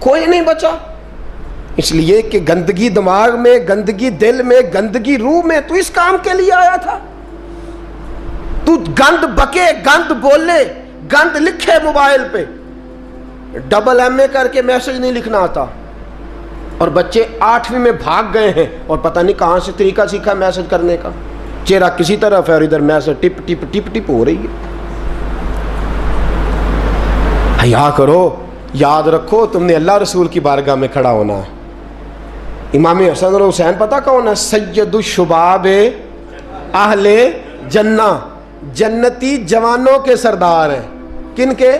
کوئی نہیں بچا، اس لیے کہ گندگی دماغ میں، گندگی دل میں، گندگی روح میں، تو اس کام کے لیے آیا تھا۔ تو گند بکے، گند بولے، گند لکھے موبائل پہ، ڈبل ایم اے کر کے میسج نہیں لکھنا آتا، اور بچے 8ویں میں بھاگ گئے ہیں اور پتہ نہیں کہاں سے طریقہ سیکھا میسج کرنے کا، چہرہ کسی طرف ہے اور ادھر میسج ٹپ ٹپ ٹپ ٹپ ہو رہی ہے۔ حیا کرو، یاد رکھو تم نے اللہ رسول کی بارگاہ میں کھڑا ہونا ہے۔ امام حسن اور حسین پتہ کون ہے؟ سید الشباب اہل جنہ، جنتی جوانوں کے سردار ہیں۔ کن کے؟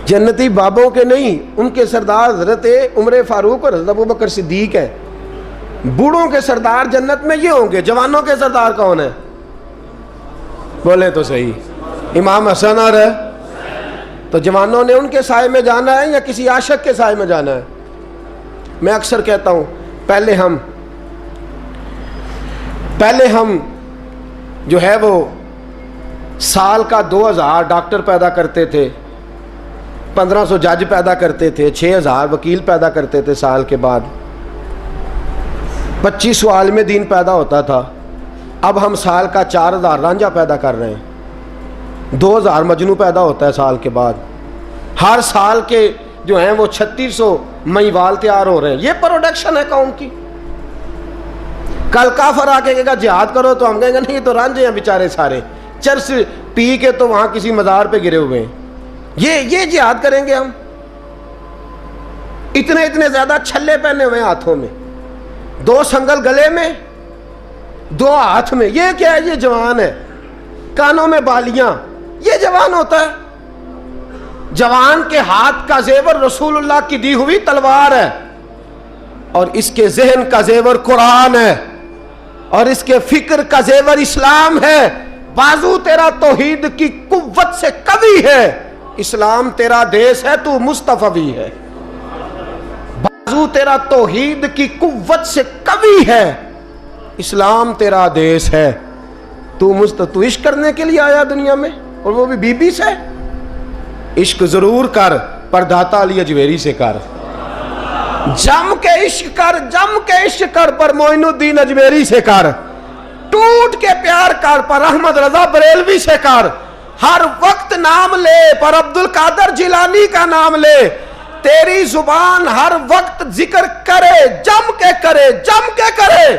جنتی بابوں کے نہیں، ان کے سردار حضرت عمر فاروق اور حضرت ابوبکر صدیق ہے۔ بوڑھوں کے سردار جنت میں یہ ہوں گے، جوانوں کے سردار کون ہیں؟ بولے تو صحیح، امام حسن اور ہے۔ تو جوانوں نے ان کے سائے میں جانا ہے یا کسی عاشق کے سائے میں جانا ہے؟ میں اکثر کہتا ہوں پہلے ہم جو ہے وہ سال کا 2000 ڈاکٹر پیدا کرتے تھے، 1500 جج پیدا کرتے تھے، 6000 وکیل پیدا کرتے تھے، سال کے بعد 2500 عالم دین پیدا ہوتا تھا۔ اب ہم سال کا 4000 رانجھا پیدا کر رہے ہیں، 2000 مجنو پیدا ہوتا ہے سال کے بعد، ہر سال کے جو ہیں وہ 3600 مہیوال تیار ہو رہے ہیں۔ یہ پروڈکشن ہے قوم کی۔ کل کافر آ کے کہے گا جہاد کرو تو ہم کہیں گے نہیں، یہ تو رانجھے ہیں بیچارے سارے، چرس پی کے تو وہاں کسی مزار پہ گرے ہوئے ہیں، یہ جہاد کریں گے ہم؟ اتنے زیادہ چھلے پہنے ہوئے ہیں ہاتھوں میں، 2 سنگل گلے میں، 2 ہاتھ میں، یہ کیا ہے؟ یہ جوان ہے۔ کانوں میں بالیاں، یہ جوان ہوتا ہے؟ جوان کے ہاتھ کا زیور رسول اللہ کی دی ہوئی تلوار ہے، اور اس کے ذہن کا زیور قرآن ہے، اور اس کے فکر کا زیور اسلام ہے۔ بازو تیرا توحید کی قوت سے قوی ہے، اسلام تیرا دیس ہے، تو مصطفی ہے۔ بازو تیرا توحید کی قوت سے قوی ہے، اسلام تیرا دیس ہے، تو عشق کرنے کے لیے آیا دنیا میں، اور وہ بھی بی بی سے۔ عشق ضرور کر، پر داتا علی اجویری سے کر، جم کے عشق کر، جم کے عشق کر، پر معین الدین اجمیری سے کر، ٹوٹ کے پیار کر، پر احمد رضا بریلوی سے کر، ہر وقت نام لے، پر عبد القادر جیلانی کا نام لے، تیری زبان ہر وقت ذکر کرے، جم کے کرے، جم کے کرے،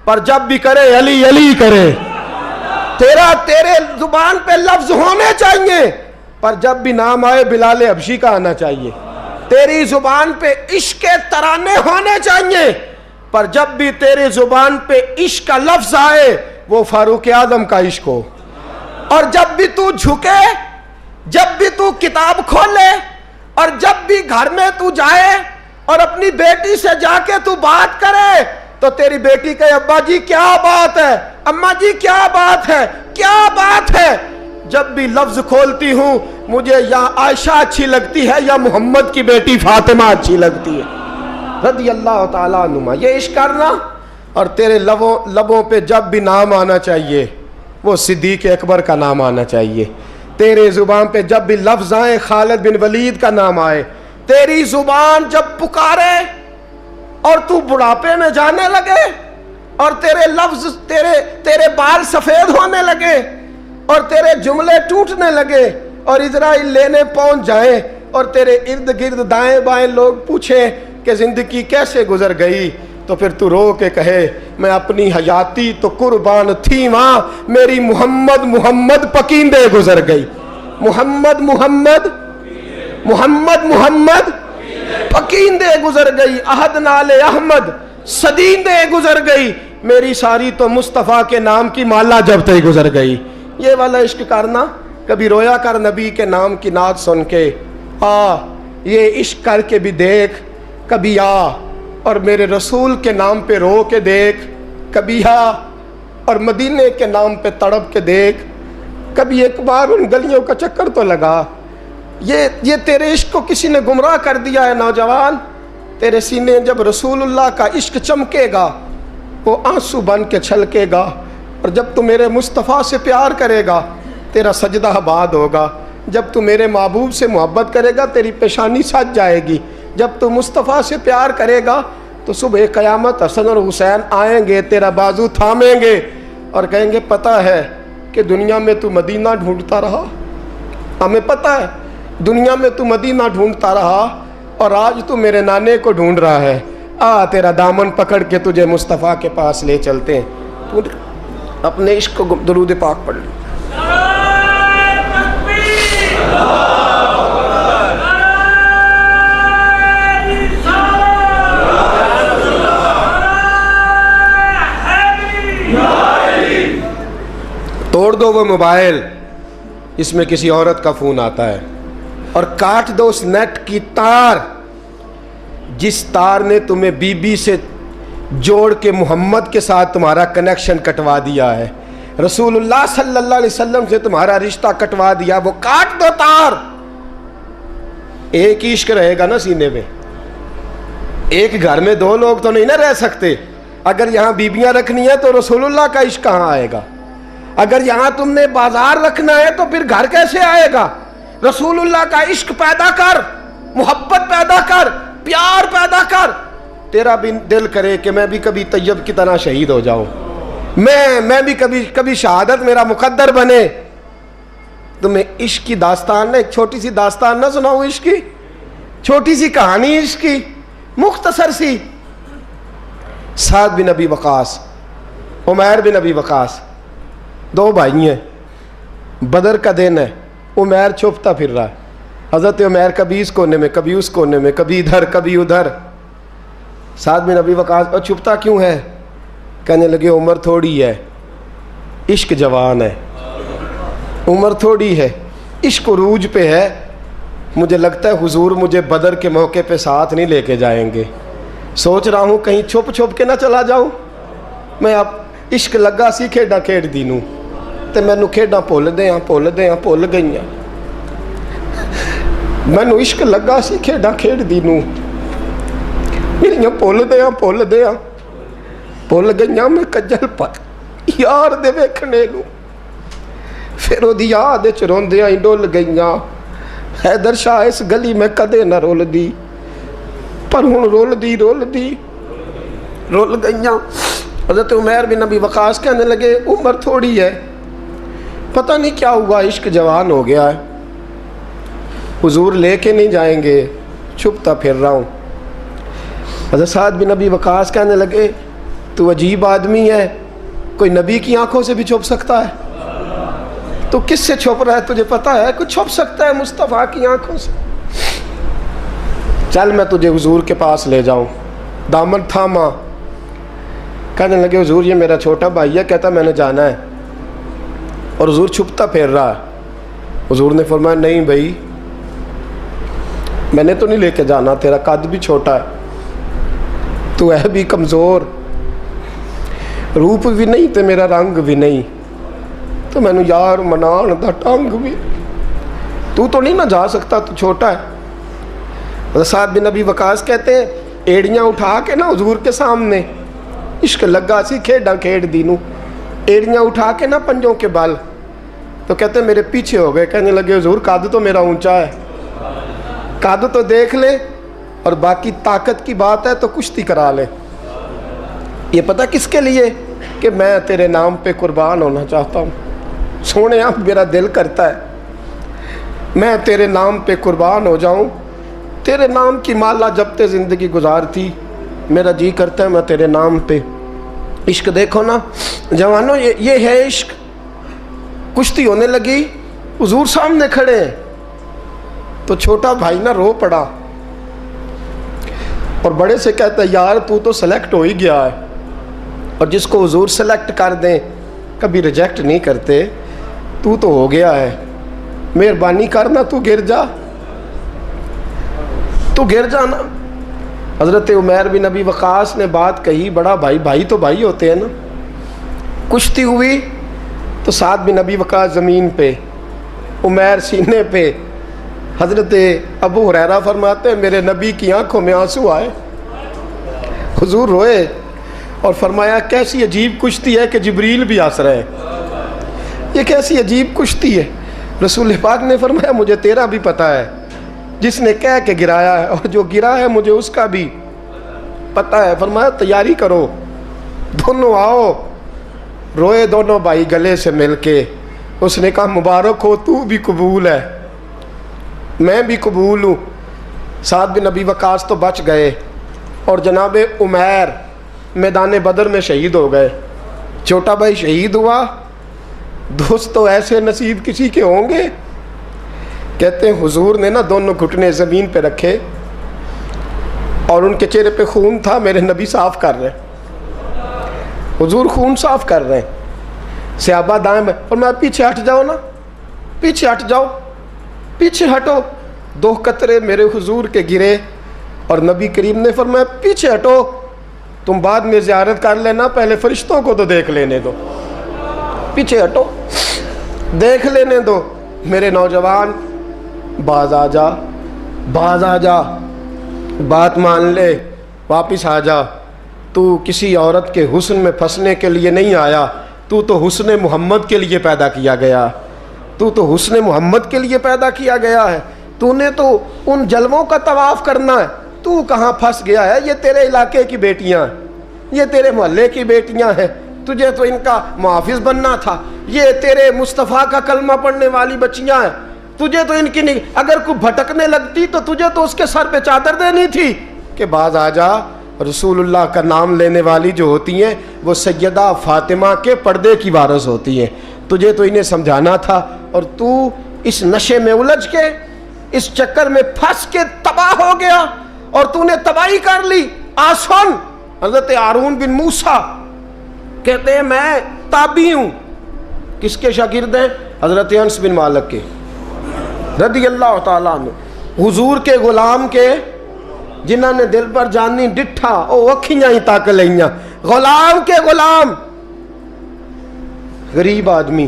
پر جب بھی کرے علی علی کرے۔ تیرے زبان پہ لفظ ہونے چاہیے، پر جب بھی نام آئے بلال حبشی کا آنا چاہیے۔ تیری زبان پہ عشق کے ترانے ہونے چاہیے، پر جب بھی تیری زبان پہ عشق کا لفظ آئے وہ فاروق اعظم کا عشق ہو۔ اور جب بھی تو جھکے، جب بھی تو کتاب کھولے، اور جب بھی گھر میں تو جائے اور اپنی بیٹی سے جا کے تو بات کرے، تو تیری بیٹی کہے ابا جی کیا بات ہے، اماں جی کیا بات ہے، کیا بات ہے۔ جب بھی لفظ کھولتی ہوں مجھے یا عائشہ اچھی لگتی ہے یا محمد کی بیٹی فاطمہ اچھی لگتی ہے رضی اللہ تعالیٰ عنہما۔ یہ عشق کرنا، اور تیرے لبوں پہ جب بھی نام آنا چاہیے وہ صدیق اکبر کا نام آنا چاہیے۔ تیرے زبان پہ جب بھی لفظ آئے خالد بن ولید کا نام آئے۔ تیری زبان جب پکارے اور تو بڑھاپے میں جانے لگے، اور تیرے لفظ تیرے بال سفید ہونے لگے، اور تیرے جملے ٹوٹنے لگے، اور اسرائیل لینے پہنچ جائیں، اور تیرے ارد گرد دائیں بائیں لوگ پوچھیں کہ زندگی کیسے گزر گئی، تو پھر تو رو کے کہے میں اپنی حیاتی تو قربان تھی وہاں، میری محمد پکیندے گزر گئی۔ محمد پکیندے گزر گئی، عہد نال احمد صدیندے گزر گئی، میری ساری تو مصطفیٰ کے نام کی مالا جب تے گزر گئی۔ یہ والا عشق کرنا، کبھی رویا کر نبی کے نام کی نعت سن کے، یہ عشق کر کے بھی دیکھ، کبھی اور میرے رسول کے نام پہ رو کے دیکھ، کبھی اور مدینے کے نام پہ تڑپ کے دیکھ، کبھی ایک بار ان گلیوں کا چکر تو لگا۔ یہ تیرے عشق کو کسی نے گمراہ کر دیا ہے نوجوان۔ تیرے سینے جب رسول اللہ کا عشق چمکے گا وہ آنسو بن کے چھلکے گا، اور جب تو میرے مصطفیٰ سے پیار کرے گا تیرا سجدہ آباد ہوگا۔ جب تو میرے محبوب سے محبت کرے گا تیری پیشانی سج جائے گی، جب تو مصطفیٰ سے پیار کرے گا تو صبح قیامت حسن اور حسین آئیں گے، تیرا بازو تھامیں گے اور کہیں گے پتہ ہے کہ دنیا میں تو مدینہ ڈھونڈتا رہا، ہمیں پتہ ہے دنیا میں تو مدینہ ڈھونڈتا رہا اور آج تو میرے نانے کو ڈھونڈ رہا ہے، تیرا دامن پکڑ کے تجھے مصطفیٰ کے پاس لے چلتے ہیں۔ تو اپنے عشق کو درود پاک پڑھ لیں۔ توڑ دو وہ موبائل، اس میں کسی عورت کا فون آتا ہے، اور کاٹ دو اس نیٹ کی تار جس تار نے تمہیں بی بی سے جوڑ کے محمد کے ساتھ تمہارا کنیکشن کٹوا دیا ہے، رسول اللہ صلی اللہ علیہ وسلم سے تمہارا رشتہ کٹوا دیا، وہ کاٹ دو تار۔ ایک ہی عشق رہے گا نا سینے میں، ایک گھر میں دو لوگ تو نہیں نہ رہ سکتے۔ اگر یہاں بیبیاں رکھنی ہے تو رسول اللہ کا عشق کہاں آئے گا؟ اگر یہاں تم نے بازار رکھنا ہے تو پھر گھر کیسے آئے گا؟ رسول اللہ کا عشق پیدا کر، محبت پیدا کر، پیار پیدا کر۔ تیرا بھی دل کرے کہ میں بھی کبھی طیب کی طرح شہید ہو جاؤں، میں بھی کبھی شہادت میرا مقدر بنے۔ تمہیں عشق کی داستان نے ایک چھوٹی سی داستان نہ سناؤں، عشق کی چھوٹی سی کہانی، عشق کی مختصر سی۔ سعد بن ابی وقاص، عمیر بن ابی وقاص، دو بھائی ہیں، بدر کا دن ہے، عمیر چھپتا پھر رہا ہے، حضرت عمیر کبھی اس کونے میں کبھی اس کونے میں، کبھی ادھر کبھی ادھر۔ سعد بن ابی وقاص اور چھپتا کیوں ہے؟ کہنے لگے عمر تھوڑی ہے، عشق جوان ہے، عمر تھوڑی ہے، عشق عروج پہ ہے، مجھے لگتا ہے حضور مجھے بدر کے موقع پہ ساتھ نہیں لے کے جائیں گے، سوچ رہا ہوں کہیں چھپ چھپ کے نہ چلا جاؤں میں۔ اب عشق لگا سی کھیڈاں کھیڈ دی نوں تے مینوں کھیڈاں بھول گئیاں، مینوں عشق لگا سی کھیڈاں کھیڈ دی نوں میریاں بھول گئیاں، میں کجل پر یار دے ویکھنے نوں، پھر او دی یاد وچ روندیاں ہی ڈول گئیاں، حیدر شاہ اس گلی میں کدے نہ رول دی، پر ہن رول گئیاں۔ حضرت عمیر بن ابی وقاص کہنے لگے عمر تھوڑی ہے، پتہ نہیں کیا ہوا، عشق جوان ہو گیا ہے، حضور لے کے نہیں جائیں گے، چھپتا پھر رہا ہوں۔ حضرت سعد بن ابی وقاص کہنے لگے تو عجیب آدمی ہے، کوئی نبی کی آنکھوں سے بھی چھپ سکتا ہے، تو کس سے چھپ رہا ہے تجھے پتہ ہے؟ کوئی چھپ سکتا ہے مصطفیٰ کی آنکھوں سے؟ چل میں تجھے حضور کے پاس لے جاؤں۔ دامن تھاما، کہنے لگے حضور یہ میرا چھوٹا بھائی ہے، کہتا میں نے جانا ہے، اور حضور چھپتا پھر رہا ہے۔ حضور نے فرمایا نہیں بھائی، میں نے تو نہیں لے کے جانا، تیرا قد بھی چھوٹا ہے، تو ہے بھی کمزور، روپ بھی نہیں تے میرا رنگ بھی نہیں، تو میں نے یار منان دا ٹنگ بھی، تو نہیں نہ جا سکتا، تو چھوٹا ہے۔ سعد بن ابی وقاص کہتے ہیں ایڑیاں اٹھا کے نا حضور کے سامنے، عشق لگا سی کھیڈاں کھیڈ دی نوں، ایڑیاں اٹھا کے نا پنجوں کے بل، تو کہتے ہیں میرے پیچھے ہو گئے، کہنے لگے حضور قد تو میرا اونچا ہے، قد تو دیکھ لے، اور باقی طاقت کی بات ہے تو کشتی کرا لے۔ یہ پتہ کس کے لیے؟ کہ میں تیرے نام پہ قربان ہونا چاہتا ہوں، سونے آپ میرا دل کرتا ہے میں تیرے نام پہ قربان ہو جاؤں، تیرے نام کی مالا جپتے زندگی گزارتی، میرا جی کرتا ہے میں تیرے نام پہ۔ عشق دیکھو نا جوانوں، یہ ہے عشق۔ کشتی ہونے لگی، حضور سامنے کھڑے ہیں، تو چھوٹا بھائی نہ رو پڑا اور بڑے سے کہتا ہے یار تو سلیکٹ ہو ہی گیا ہے، اور جس کو حضور سلیکٹ کر دیں کبھی ریجیکٹ نہیں کرتے، تو ہو گیا ہے، مہربانی کرنا تو گر جا نا۔ حضرت عمیر بن ابی وقاص نے بات کہی، بڑا بھائی تو بھائی ہوتے ہیں نا۔ کشتی ہوئی تو سعد بن ابی وقاص زمین پہ، عمیر سینے پہ۔ حضرت ابو ہریرہ فرماتے ہیں میرے نبی کی آنکھوں میں آنسو آئے، حضور روئے اور فرمایا کیسی عجیب کشتی ہے کہ جبریل بھی ہنس رہے ہیں، یہ کیسی عجیب کشتی ہے۔ رسول پاک نے فرمایا مجھے تیرا بھی پتہ ہے، جس نے کہہ کے گرایا ہے اور جو گرا ہے مجھے اس کا بھی پتہ ہے۔ فرمایا تیاری کرو، دونوں آؤ۔ روئے دونوں بھائی گلے سے مل کے۔ اس نے کہا مبارک ہو، تو بھی قبول ہے، میں بھی قبول ہوں۔ سعد بن ابی وقاص تو بچ گئے، اور جناب عمیر میدان بدر میں شہید ہو گئے۔ چھوٹا بھائی شہید ہوا، دوست تو ایسے نصیب کسی کے ہوں گے۔ کہتے ہیں حضور نے نا دونوں گھٹنے زمین پہ رکھے اور ان کے چہرے پہ خون تھا، میرے نبی صاف کر رہے ہیں، حضور خون صاف کر رہے ہیں۔ صحابہ دائیں میں، اور میں پیچھے ہٹ جاؤ نا، پیچھے ہٹ جاؤ، پیچھے ہٹو۔ 2 قطرے میرے حضور کے گرے اور نبی کریم نے فرمایا پیچھے ہٹو، تم بعد میں زیارت کر لینا، پہلے فرشتوں کو تو دیکھ لینے دو، پیچھے ہٹو، دیکھ لینے دو۔ میرے نوجوان باز آ جا، باز آ جا، بات مان لے، واپس آ جا۔ تو کسی عورت کے حسن میں پھنسنے کے لیے نہیں آیا، تو حسن محمد کے لیے پیدا کیا گیا، تو حسن محمد کے لیے پیدا کیا گیا ہے۔ تو نے تو ان جلووں کا طواف کرنا ہے، تو کہاں پھنس گیا ہے؟ یہ تیرے علاقے کی بیٹیاں ہیں، یہ تیرے محلے کی بیٹیاں ہیں، تجھے تو ان کا محافظ بننا تھا۔ یہ تیرے مصطفیٰ کا کلمہ پڑھنے والی بچیاں ہیں، تجھے تو ان کی نہیں، اگر کوئی بھٹکنے لگتی تو تجھے تو اس کے سر پہ چادر دینی تھی کہ باز آ جا۔ رسول اللہ کا نام لینے والی جو ہوتی ہیں وہ سیدہ فاطمہ کے پردے کی وارث ہوتی ہیں، تجھے تو انہیں سمجھانا تھا، اور تو اس نشے میں الجھ کے، اس چکر میں پھنس کے تباہ ہو گیا، اور تو نے تباہی کر لی۔ آسن حضرت ہارون بن موسیٰ کہتے ہیں میں تابعی ہوں، کس کے شاگرد ہیں؟ حضرت انس بن مالک کے رضی اللہ تعالیٰ عنہ، حضور کے غلام کے، جنہاں نے دل پر جانی ڈٹھا او اکھیاں ہی تاک لئیاں، غلام کے غلام، غریب آدمی،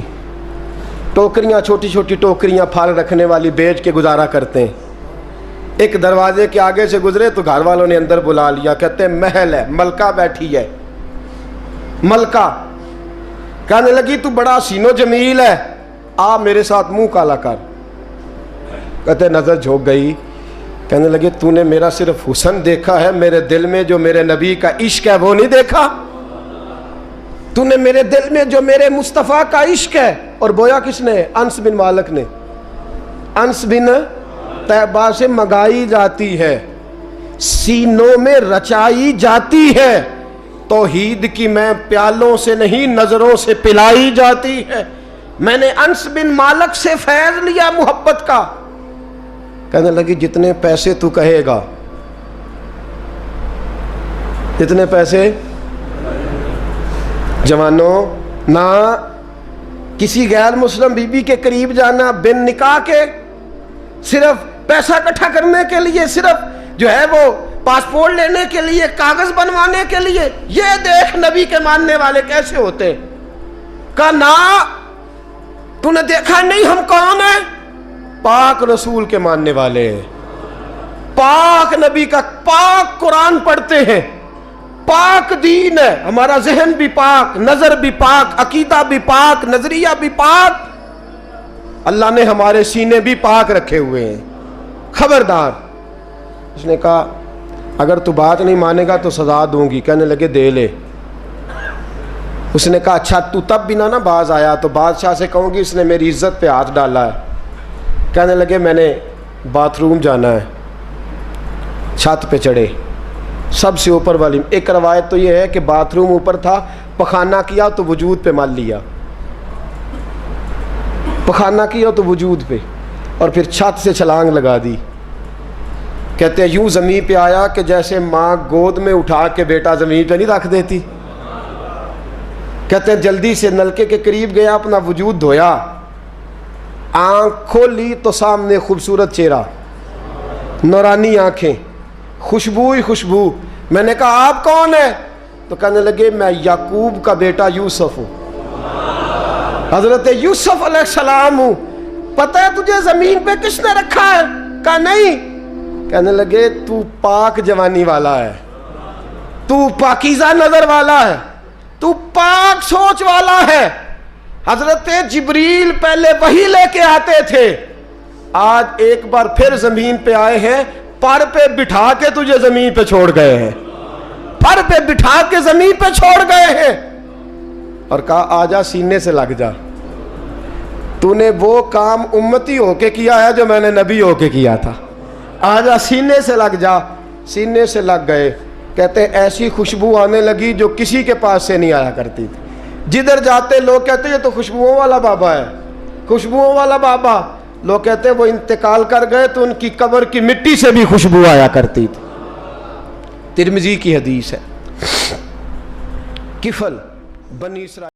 ٹوکریاں، چھوٹی چھوٹی ٹوکریاں پھال رکھنے والی بیچ کے گزارا کرتے ہیں۔ ایک دروازے کے آگے سے گزرے تو گھر والوں نے اندر بلا لیا، کہتے ہیں محل ہے، ملکہ بیٹھی ہے، ملکہ کہنے لگی تو بڑا حسین و جمیل ہے، آ میرے ساتھ منہ کالا کر۔ کہتے نظر جھوک گئی، کہنے لگے تو نے میرا صرف حسن دیکھا ہے، میرے دل میں جو میرے نبی کا عشق ہے وہ نہیں دیکھا؟ تو نے میرے دل میں جو میرے مصطفیٰ کا عشق ہے، اور بویا کس نے؟ انس بن مالک نے۔ انس بن طیبہ سے منگائی جاتی ہے، سینوں میں رچائی جاتی ہے، توحید کی میں پیالوں سے نہیں نظروں سے پلائی جاتی ہے۔ میں نے انس بن مالک سے فیض لیا محبت کا۔ کہنے لگی جتنے پیسے تو کہے گا، جتنے پیسے، جوانوں نہ کسی غیر مسلم بی بی کے قریب جانا بن نکاح کے، صرف پیسہ اکٹھا کرنے کے لیے، صرف جو ہے وہ پاسپورٹ لینے کے لیے، کاغذ بنوانے کے لیے۔ یہ دیکھ نبی کے ماننے والے کیسے ہوتے۔ کہا نا تو نے دیکھا نہیں ہم کون ہیں؟ پاک رسول کے ماننے والے ہیں، پاک نبی کا پاک قرآن پڑھتے ہیں، پاک دین ہے، ہمارا ذہن بھی پاک، نظر بھی پاک، عقیدہ بھی پاک، نظریہ بھی پاک، اللہ نے ہمارے سینے بھی پاک رکھے ہوئے ہیں۔ خبردار۔ اس نے کہا اگر تو بات نہیں مانے گا تو سزا دوں گی۔ کہنے لگے دے لے۔ اس نے کہا اچھا تو تب بھی نہ باز آیا تو بادشاہ سے کہوں گی اس نے میری عزت پہ ہاتھ ڈالا ہے۔ کہنے لگے میں نے باتھ روم جانا ہے۔ چھت پہ چڑھے، سب سے اوپر والی، ایک روایت تو یہ ہے کہ باتھ روم اوپر تھا، پخانہ کیا تو وجود پہ مل لیا، پخانہ کیا تو وجود پہ، اور پھر چھت سے چھلانگ لگا دی۔ کہتے ہیں یوں زمین پہ آیا کہ جیسے ماں گود میں اٹھا کے بیٹا زمین پہ نہیں رکھ دیتی۔ کہتے ہیں جلدی سے نلکے کے قریب گیا، اپنا وجود دھویا، آنکھ کھولی تو سامنے خوبصورت چہرہ، نورانی آنکھیں، خوشبو ہی خوشبو۔ میں نے کہا آپ کون ہیں؟ تو کہنے لگے میں یعقوب کا بیٹا یوسف ہوں، حضرت یوسف علیہ السلام ہوں۔ پتہ ہے تجھے زمین پہ کس نے رکھا ہے؟ کہا نہیں۔ کہنے لگے تو پاک جوانی والا ہے، تو پاکیزہ نظر والا ہے، تو پاک سوچ والا ہے، حضرت جبریل پہلے وہی لے کے آتے تھے، آج ایک بار پھر زمین پہ آئے ہیں، پر پہ بٹھا کے تجھے زمین پہ چھوڑ گئے ہیں، پر پہ بٹھا کے زمین پہ چھوڑ گئے ہیں اور کہا آجا سینے سے لگ جا، تو نے وہ کام امتی ہو کے کیا ہے جو میں نے نبی ہو کے کیا تھا، آجا سینے سے لگ جا۔ سینے سے لگ گئے، کہتے ہیں ایسی خوشبو آنے لگی جو کسی کے پاس سے نہیں آیا کرتی تھی، جدھر جاتے لوگ کہتے ہیں یہ تو خوشبوؤں والا بابا ہے، خوشبوؤں والا بابا، لوگ کہتے ہیں وہ انتقال کر گئے تو ان کی قبر کی مٹی سے بھی خوشبو آیا کرتی تھی۔ ترمذی کی حدیث ہے۔ کفل بنی اسرائیل